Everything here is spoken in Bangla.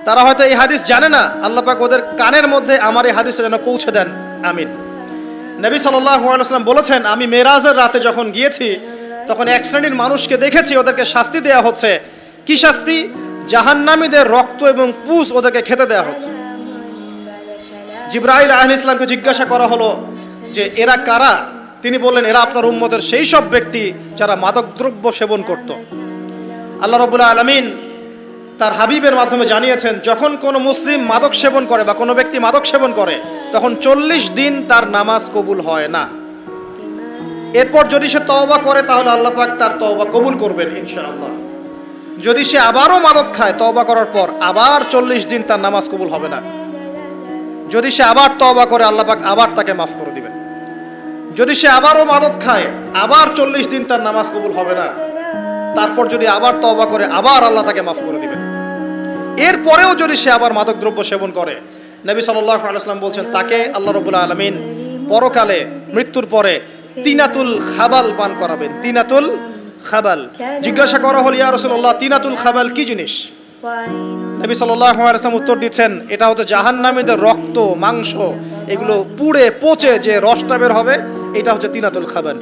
তারা হয়তো এই হাদিস জানে না, আল্লাহ পাক ওদের কানের মধ্যে আমার এই হাদিসটা যেন পৌঁছে দেন, আমিন। নবী সাল্লাল্লাহু আলাইহি ওয়াসাল্লাম বলেছেন, আমি মেরাজের রাতে যখন গিয়েছি তখন এক শ্রেণীর মানুষকে দেখেছি, ওদেরকে শাস্তি দেয়া হচ্ছে। কি শাস্তি? জাহান্নামীদের রক্ত এবং পুঁজ ওদেরকে খেতে দেয়া হচ্ছে। জিবরাইল আলাইহিস সালামকে জিজ্ঞাসা করা হলো যে এরা কারা? তিনি বললেন, এরা আপনার উম্মতের সেই সব ব্যক্তি যারা মাদকদ্রব্য সেবন করত। আল্লাহ রাব্বুল আলামিন তার হাবিবের মাধ্যমে জানিয়েছেন, যখন কোনো মুসলিম মাদক সেবন করে বা কোনো ব্যক্তি মাদক সেবন করে তখন 40 দিন তার নামাজ কবুল হয় না। এরপর যদি সে তওবা করে তাহলে আল্লাহ পাক তার তওবা কবুল করবেন ইনশাআল্লাহ। যদি সে আবারও মাদক খায় তওবা করার পর, আবার 40 দিন তার নামাজ কবুল হবে না। যদি সে আবার তওবা করে আল্লাহ পাক আবার তাকে মাফ করে দিবেন। যদি সে আবারও মাদক খায় আবার 40 দিন তার নামাজ কবুল হবে না। তারপর যদি আবার তওবা করে আবার আল্লাহ তাকে মাফ করে দিবেন। এরপরেও যদি সে আবার মাদকদ্রব্য সেবন করে, নবী সাল্লাল্লাহু আলাইহি ওয়াসাল্লাম বলছেন তাকে আল্লাহ রাব্বুল আলামিন পরকালে মৃত্যুর পরে তিনাতুল খাবাল পান করাবেন। তিনাতুল খাবাল। জিজ্ঞাসা করা হল, ইয়া রাসূলুল্লাহ, তিনাতুল খাবাল কি জিনিস? নবী সাল্লাল্লাহু আলাইহি ওয়াসাল্লাম উত্তর দিচ্ছেন, এটা হচ্ছে জাহান্নামীদের রক্ত, মাংস, এগুলো পুড়ে পচে যে রসটা বের হবে, এটা হচ্ছে তিনাতুল খাবাল।